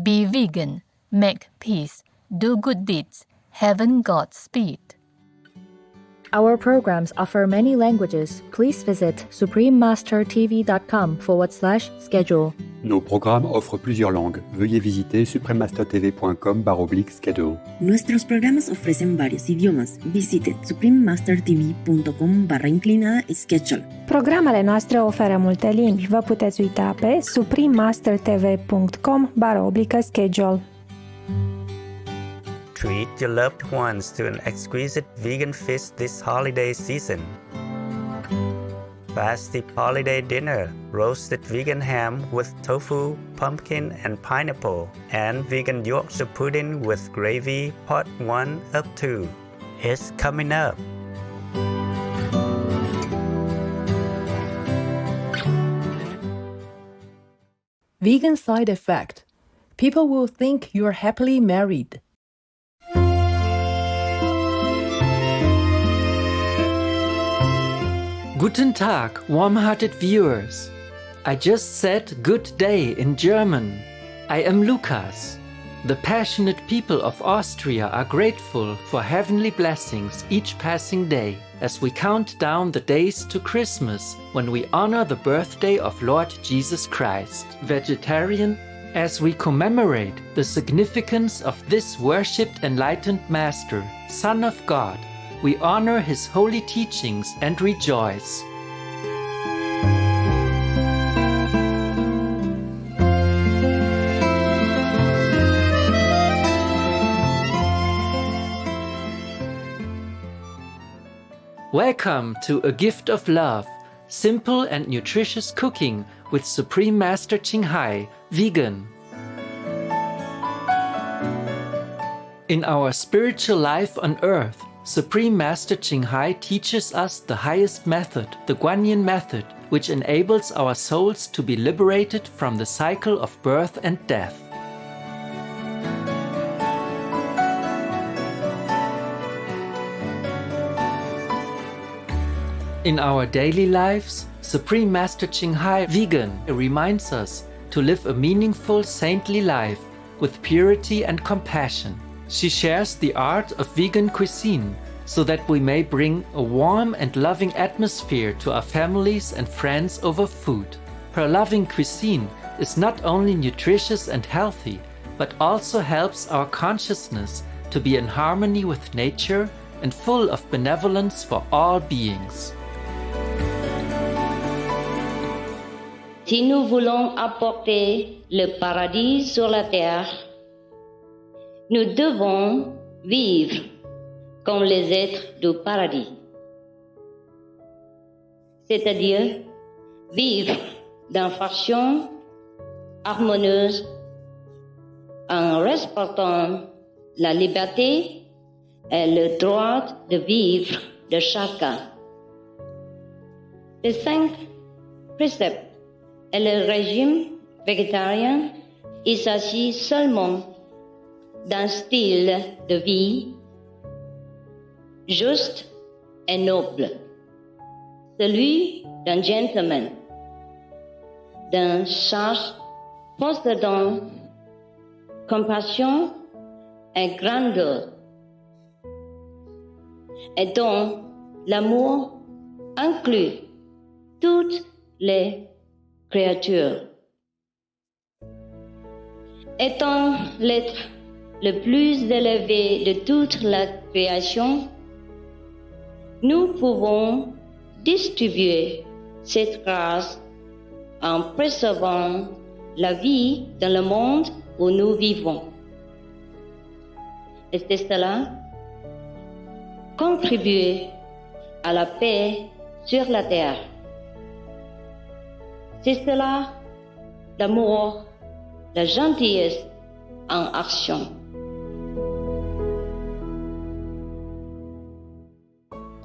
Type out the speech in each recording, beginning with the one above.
Be vegan, make peace, do good deeds, heaven Godspeed. Our programs offer many languages. Please visit suprememastertv.com/schedule. Nos programmes offrent plusieurs langues. Veuillez visiter suprememastertv.com/schedule. Nuestros programas ofrecen varios idiomas. Visite suprememastertv.com/schedule. Programele noastre oferă multe limbi. Vă puteți uita pe suprememastertv.com/schedule. Treat your loved ones to an exquisite vegan feast this holiday season. Festive holiday dinner, roasted vegan ham with tofu, pumpkin and pineapple, and vegan Yorkshire pudding with gravy, part 1 of 2. It's coming up. Vegan side effect. People will think you're happily married. Guten Tag, warm-hearted viewers. I just said good day in German. I am Lukas. The passionate people of Austria are grateful for heavenly blessings each passing day as we count down the days to Christmas when we honor the birthday of Lord Jesus Christ. Vegetarian, as we commemorate the significance of this worshipped enlightened Master, Son of God, we honor his holy teachings and rejoice. Welcome to A Gift of Love, simple and nutritious cooking with Supreme Master Ching Hai, vegan. In our spiritual life on earth, Supreme Master Ching Hai teaches us the highest method, the Guanyin method, which enables our souls to be liberated from the cycle of birth and death. In our daily lives, Supreme Master Ching Hai, vegan, reminds us to live a meaningful, saintly life with purity and compassion. She shares the art of vegan cuisine so that we may bring a warm and loving atmosphere to our families and friends over food. Her loving cuisine is not only nutritious and healthy, but also helps our consciousness to be in harmony with nature and full of benevolence for all beings. Si nous voulons apporter le paradis sur la terre, nous devons vivre comme les êtres du paradis. C'est-à-dire vivre d'une façon harmonieuse en respectant la liberté et le droit de vivre de chacun. Les 5 préceptes et le régime végétarien, il s'agit seulement d'un style de vie juste et noble, celui d'un gentleman, d'un sage possédant compassion et grandeur, et dont l'amour inclut toutes les créatures. Étant l'être le plus élevé de toute la création, nous pouvons distribuer cette grâce en préservant la vie dans le monde où nous vivons. Et c'est cela, contribuer à la paix sur la terre. C'est cela, l'amour, la gentillesse en action.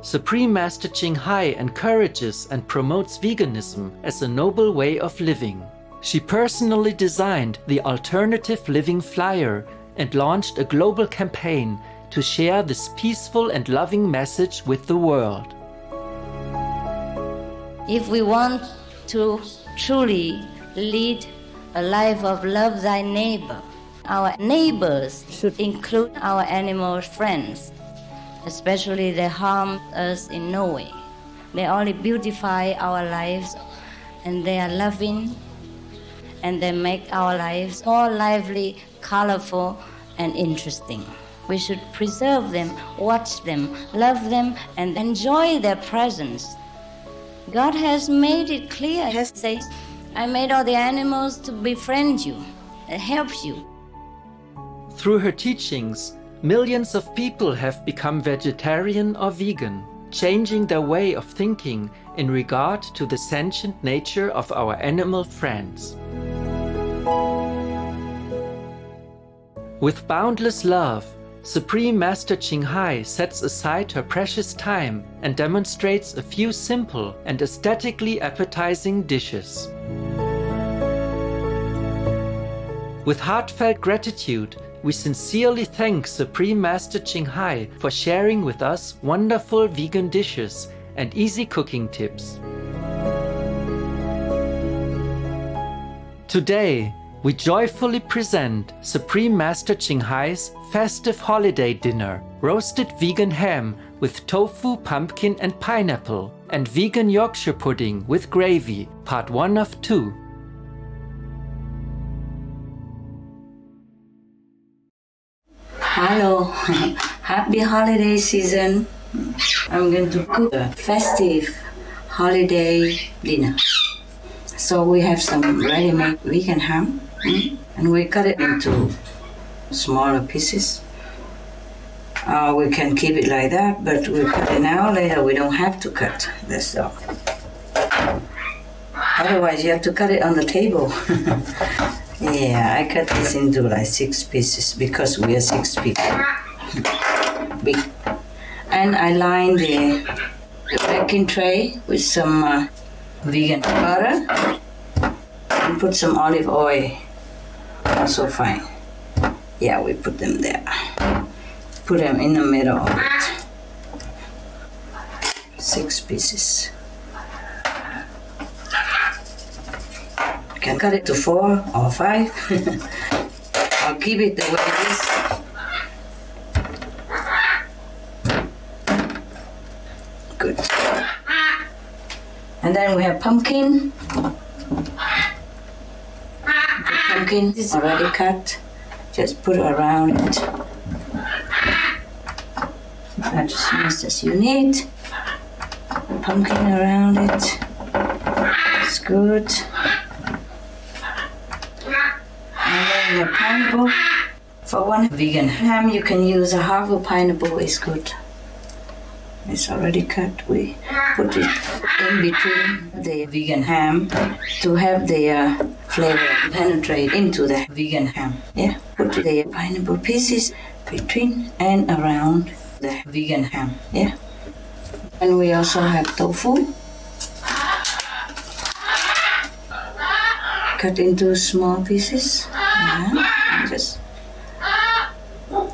Supreme Master Ching Hai encourages and promotes veganism as a noble way of living. She personally designed the Alternative Living Flyer and launched a global campaign to share this peaceful and loving message with the world. If we want to truly lead a life of love thy neighbor, Our neighbors should include our animal friends, especially they harm us in no way. They only beautify our lives, and they are loving, and they make our lives more lively, colorful, and interesting. We should preserve them, watch them, love them, and enjoy their presence. God has made it clear. He has said, I made all the animals to befriend you, and help you. Through her teachings, millions of people have become vegetarian or vegan, changing their way of thinking in regard to the sentient nature of our animal friends. With boundless love, Supreme Master Ching Hai sets aside her precious time and demonstrates a few simple and aesthetically appetizing dishes. With heartfelt gratitude, we sincerely thank Supreme Master Ching Hai for sharing with us wonderful vegan dishes and easy cooking tips. Today, we joyfully present Supreme Master Ching Hai's festive holiday dinner, roasted vegan ham with tofu, pumpkin and pineapple, and vegan Yorkshire pudding with gravy, part 1 of 2. Hello, happy holiday season. I'm going to cook a festive holiday dinner. So we have some ready-made vegan ham, and we cut it into smaller pieces. We can keep it like that, but we cut it now. Later we don't have to cut. That's all. Otherwise you have to cut it on the table. Yeah, I cut this into like 6 pieces because we are 6 people. Big. And I line the baking tray with some vegan butter and put some olive oil. Also fine. Yeah, we put them there. Put them in the middle of it. 6 pieces. You can cut it to 4 or 5. I'll keep it the way it is. Good. And then we have pumpkin. The pumpkin is already cut. Just put it around it. As much as you need. Pumpkin around it. It's good. And then the pineapple. For one vegan ham, you can use a half a pineapple. Is good. It's already cut. We put it in between the vegan ham to have the flavor penetrate into the vegan ham. Yeah, put the pineapple pieces between and around the vegan ham. Yeah, and we also have tofu. Cut into small pieces. Yeah, and just put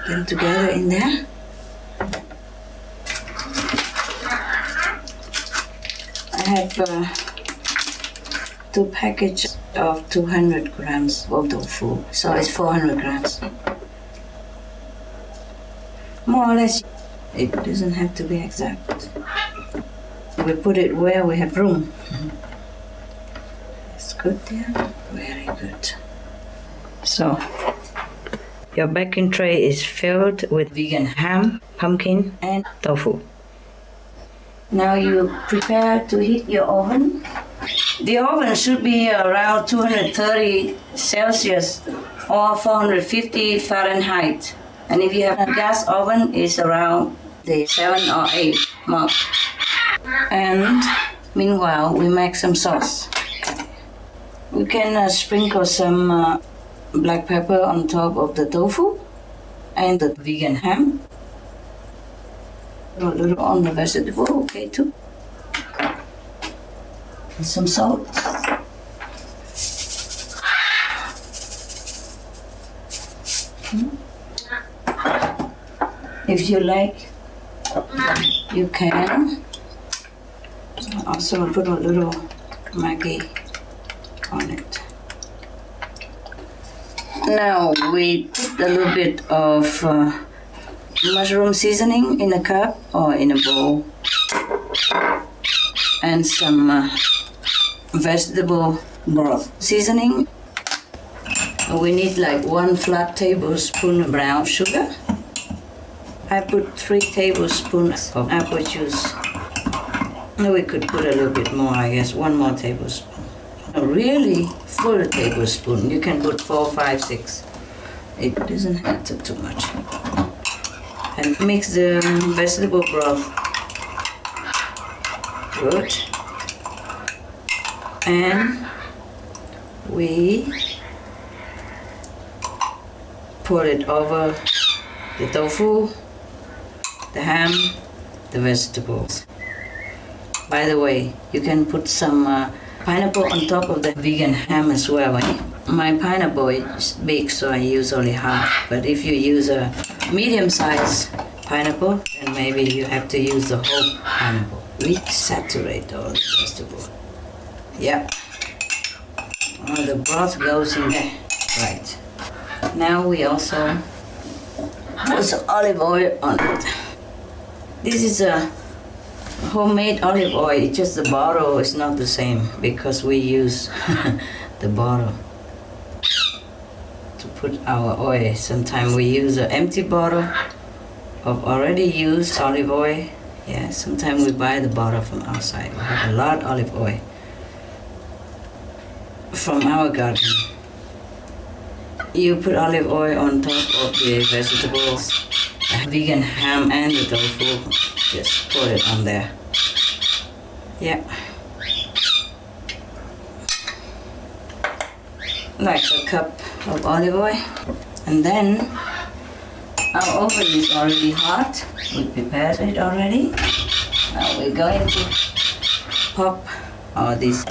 them together in there. I have 2 packages of 200 grams of tofu, so it's 400 grams. More or less, it doesn't have to be exact. We put it where we have room. It's good there, very good. So, your baking tray is filled with vegan ham, pumpkin, and tofu. Now you prepare to heat your oven. The oven should be around 230 Celsius or 450 Fahrenheit. And if you have a gas oven, it's around the 7 or 8 mark. And meanwhile, we make some sauce. We can sprinkle some black pepper on top of the tofu and the vegan ham. A little on the vegetable, okay too. And some salt. If you like, you can also put a little Maggi on it. Now we put a little bit of mushroom seasoning in a cup or in a bowl, and some vegetable broth seasoning. We need like 1 flat tablespoon brown sugar. I put 3 tablespoons of apple juice. We could put a little bit more, I guess, 1 more tablespoon. A really full tablespoon. You can put 4, 5, 6. It doesn't have to too much. And mix the vegetable broth. Good. And we pour it over the tofu, the ham, the vegetables. By the way, you can put some pineapple on top of the vegan ham as well. My pineapple is big, so I use only half. But if you use a medium-sized pineapple, then maybe you have to use the whole pineapple. We saturate all the vegetables. Yep. Oh, the broth goes in there. Right. Now we also put some olive oil on it. This is a homemade olive oil. It's just the bottle is not the same because we use the bottle to put our oil. Sometimes we use an empty bottle of already used olive oil. Yeah, sometimes we buy the bottle from outside. We have a lot of olive oil from our garden. You put olive oil on top of the vegetables, vegan ham and the tofu. Just put it on there. Yeah. Like a cup of olive oil. And then our oven is already hot. We prepared it already. Now we're going to pop all this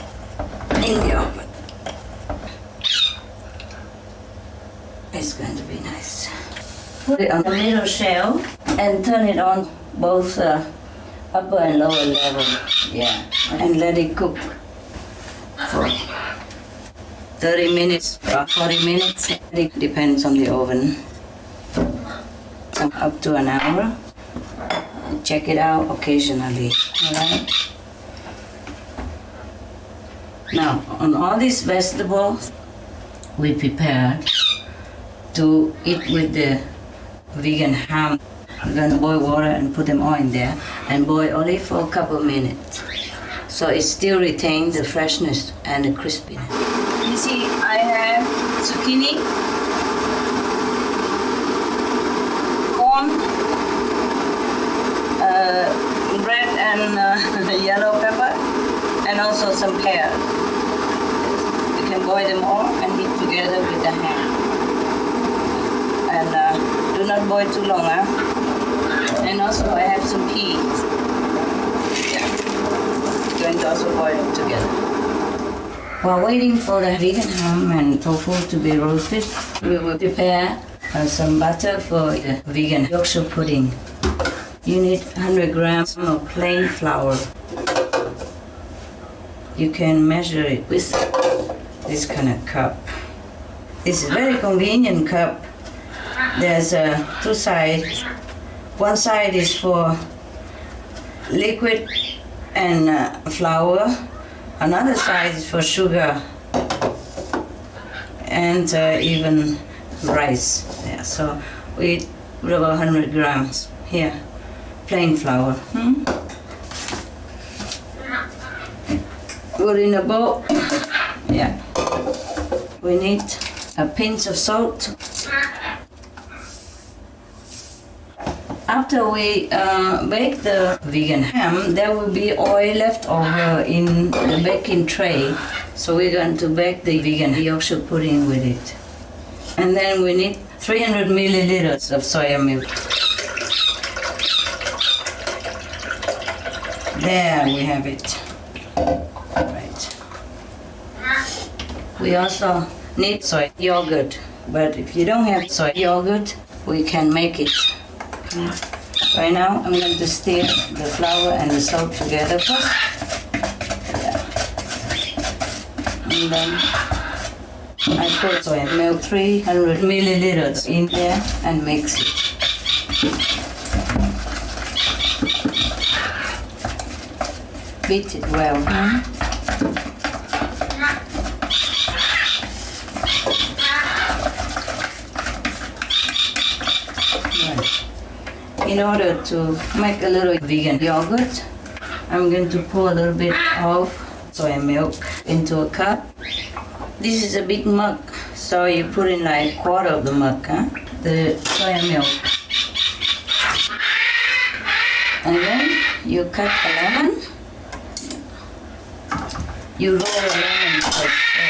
in the oven. It's going to be nice. Put it on the middle shelf and turn it on both upper and lower level. Yeah, and let it cook for 30 minutes or 40 minutes. It depends on the oven. Up to an hour. Check it out occasionally. Alright. Now, on all these vegetables we prepared to eat with the vegan ham. We're gonna boil water and put them all in there and boil only for a couple minutes. So it still retains the freshness and the crispiness. You see, I have zucchini, corn, red and yellow pepper, and also some pear. You can boil them all and eat together with the ham. And do not boil too long, huh? And also I have some peas. Yeah. Going to also boil them together. While waiting for the vegan ham and tofu to be roasted, we will prepare some butter for the vegan Yorkshire pudding. You need 100 grams of plain flour. You can measure it with this kind of cup. It's a very convenient cup. There's two sides. One side is for liquid and flour. Another side is for sugar and even rice. Yeah, so we put about 100 grams here, plain flour. Put in a bowl. Yeah. We need a pinch of salt. After we bake the vegan ham, there will be oil left over in the baking tray. So we're going to bake the vegan Yorkshire pudding with it. And then we need 300 milliliters of soya milk. There we have it. Right. We also need soy yogurt, but if you don't have soy yogurt, we can make it. Right now, I'm going to stir the flour and the salt together first. Yeah. And then I put soy milk 300 milliliters in there and mix it. Beat it well. In order to make a little vegan yogurt, I'm going to pour a little bit of soy milk into a cup. This is a big mug, so you put in like a quarter of the mug, the soy milk. And then you cut a lemon. You roll a lemon so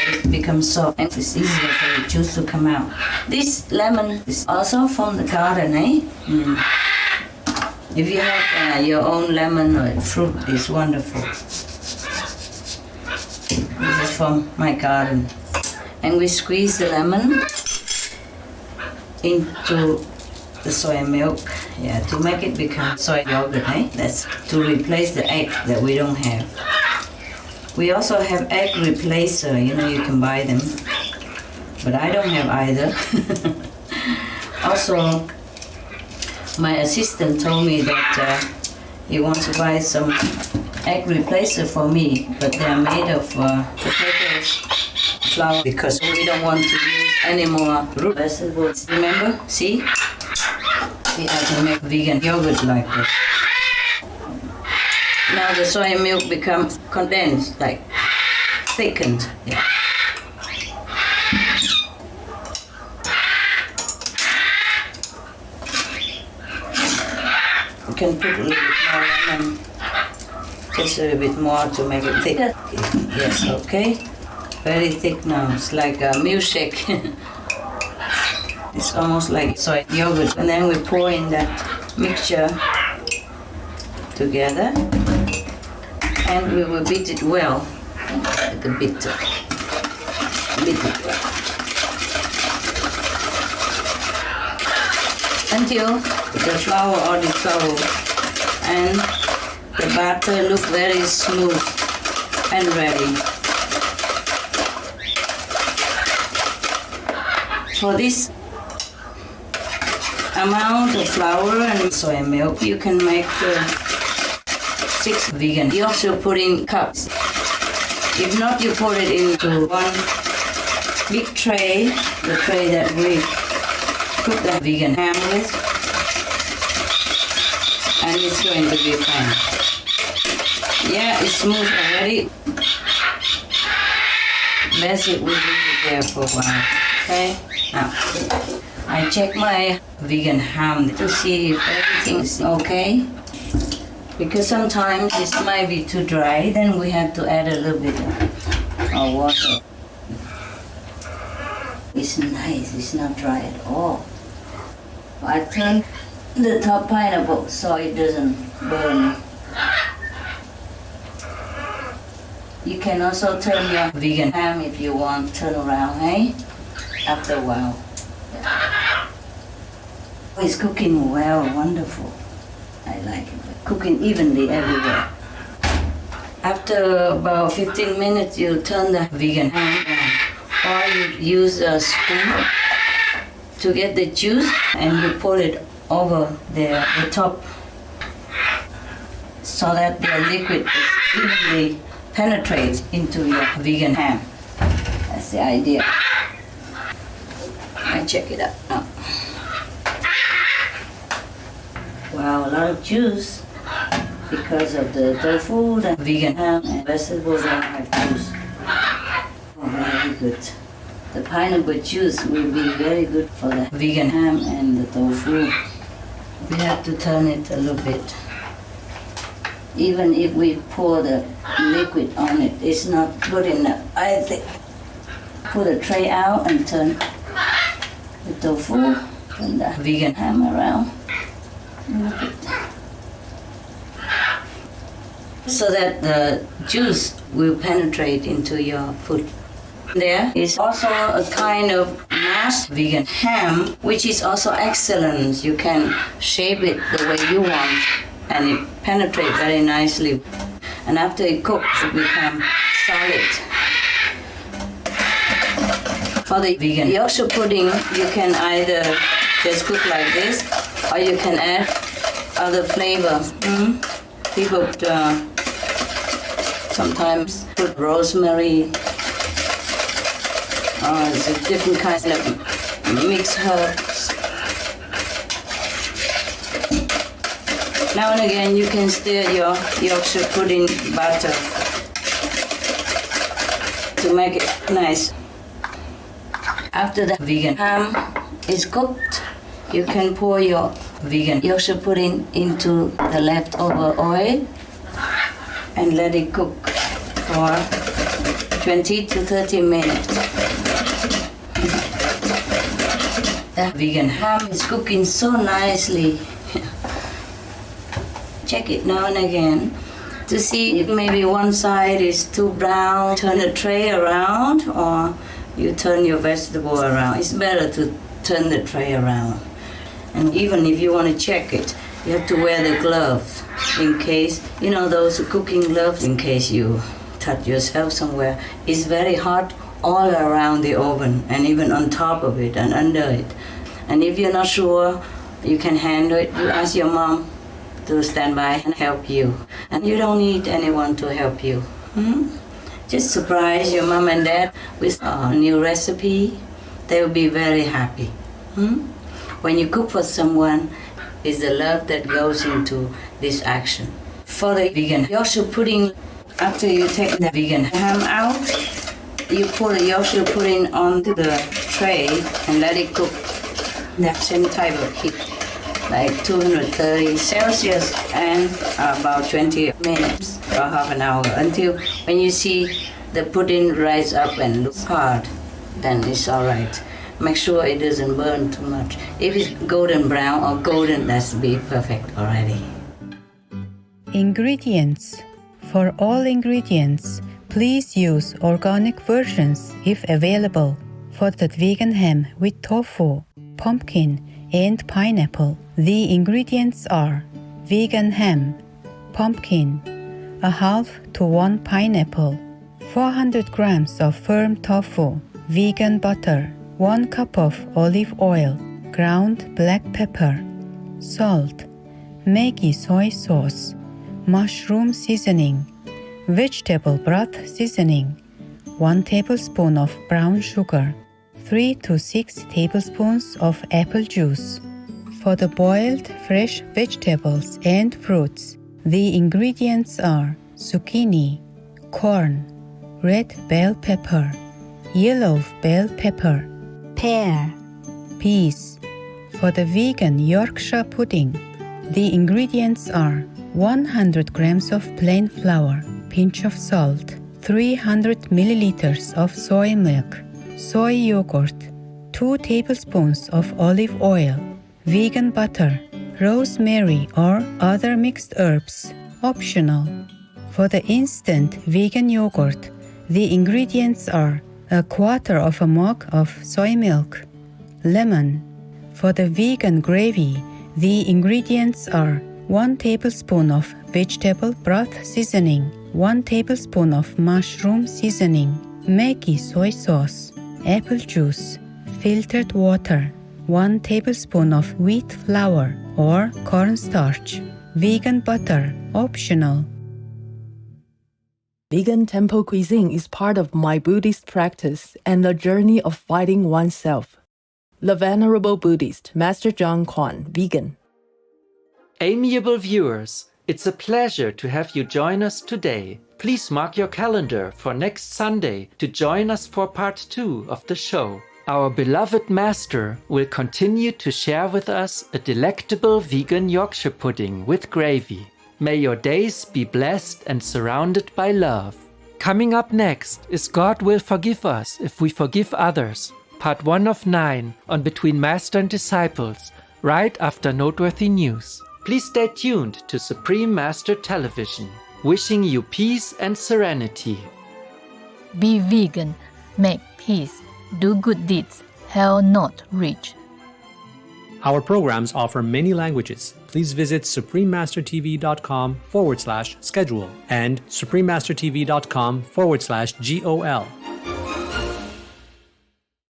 it becomes soft and it's easier for the juice to come out. This lemon is also from the garden, eh? If you have your own lemon or fruit, it's wonderful. This is from my garden. And we squeeze the lemon into the soy milk, to make it become soy yogurt, eh? That's to replace the egg that we don't have. We also have egg replacer, you can buy them, but I don't have either. Also, my assistant told me that he wants to buy some egg replacer for me, but they're made of potatoes, flour, because we don't want to use any more root vegetables. Remember? See, I can make vegan yogurt like this. Now the soy milk becomes condensed, like thickened. Yeah. You can put a little bit more lemon, just a little bit more to make it thick. Yes, okay. Very thick now. It's like a milkshake. It's almost like soy yogurt. And then we pour in that mixture together, and we will beat it well with the bitter. Beat it well until the flour all dissolves and the batter look very smooth and ready. For this amount of flour and soy milk, you can make 6 vegan. You also put in cups. If not, you pour it into one big tray, the tray that we cook the vegan ham with, and it's going to be fine. Yeah, it's smooth already. Best it will leave it there for a while. Okay? Now, I check my vegan ham to see if everything is okay. Because sometimes it might be too dry, then we have to add a little bit of water. It's nice, it's not dry at all. I turn the top pineapple so it doesn't burn. You can also turn your vegan ham if you want, turn around, hey? After a while. It's cooking well, wonderful. I like it. Cooking evenly everywhere. After about 15 minutes, you turn the vegan ham on, or you use a spoon to get the juice, and you pour it over the top so that the liquid evenly penetrates into your vegan ham. That's the idea. I check it out now. Wow, a lot of juice. Because of the tofu, the vegan ham, and vegetables don't have juice. Oh, very good. The pineapple juice will be very good for the vegan ham and the tofu. We have to turn it a little bit. Even if we pour the liquid on it, it's not good enough. I think put a tray out and turn the tofu and the vegan ham around a little bit, so that the juice will penetrate into your food. There is also a kind of mashed vegan ham, which is also excellent. You can shape it the way you want, and it penetrates very nicely. And after it cooks, it becomes solid. For the vegan Yorkshire pudding, you can either just cook like this, or you can add other flavor. People sometimes put rosemary, it's different kinds of mixed herbs. Now and again, you can stir your Yorkshire pudding batter to make it nice. After the vegan ham is cooked, you can pour your vegan Yorkshire pudding into the leftover oil and let it cook for 20 to 30 minutes. The vegan ham is cooking so nicely. Check it now and again to see if maybe one side is too brown. Turn the tray around, or you turn your vegetable around. It's better to turn the tray around. And even if you want to check it, you have to wear the gloves in case, those cooking gloves, in case you touch yourself somewhere. It's very hot all around the oven and even on top of it and under it. And if you're not sure you can handle it, you ask your mom to stand by and help you. And you don't need anyone to help you. Just surprise your mom and dad with a new recipe. They will be very happy. When you cook for someone, it's the love that goes into this action. For the vegan Yorkshire pudding, after you take the vegan ham out, you pour the Yorkshire pudding onto the tray and let it cook the same type of heat, like 230 Celsius and about 20 minutes or half an hour, until when you see the pudding rise up and look hard, then it's all right. Make sure it doesn't burn too much. If it's golden brown or golden, that's be perfect already. Ingredients. For all ingredients, please use organic versions if available. For the vegan ham with tofu, pumpkin, and pineapple, the ingredients are vegan ham, pumpkin, 1/2 to 1 pineapple, 400 grams of firm tofu, vegan butter, 1 cup of olive oil, ground black pepper, salt, Maggi soy sauce, mushroom seasoning, vegetable broth seasoning, 1 tablespoon of brown sugar, 3 to 6 tablespoons of apple juice. For the boiled fresh vegetables and fruits, the ingredients are zucchini, corn, red bell pepper, yellow bell pepper, pear, peas. For the vegan Yorkshire pudding, the ingredients are 100 grams of plain flour, pinch of salt, 300 milliliters of soy milk, soy yogurt, 2 tablespoons of olive oil, vegan butter, rosemary or other mixed herbs, optional. For the instant vegan yogurt, the ingredients are 1/4 of a mug of soy milk, lemon. For the vegan gravy, the ingredients are 1 tablespoon of vegetable broth seasoning, 1 tablespoon of mushroom seasoning, Maggi soy sauce, apple juice, filtered water, 1 tablespoon of wheat flour or cornstarch, vegan butter, optional. Vegan temple cuisine is part of my Buddhist practice and the journey of finding oneself. The Venerable Buddhist, Master John Kwan, vegan. Amiable viewers, it's a pleasure to have you join us today. Please mark your calendar for next Sunday to join us for part 2 of the show. Our beloved master will continue to share with us a delectable vegan Yorkshire pudding with gravy. May your days be blessed and surrounded by love. Coming up next is God Will Forgive Us If We Forgive Others, part 1 of 9 on Between Master and Disciples, right after Noteworthy News. Please stay tuned to Supreme Master Television, wishing you peace and serenity. Be vegan, make peace, do good deeds, hell not reach. Our programs offer many languages. Please visit suprememastertv.com/schedule and suprememastertv.com/GOL.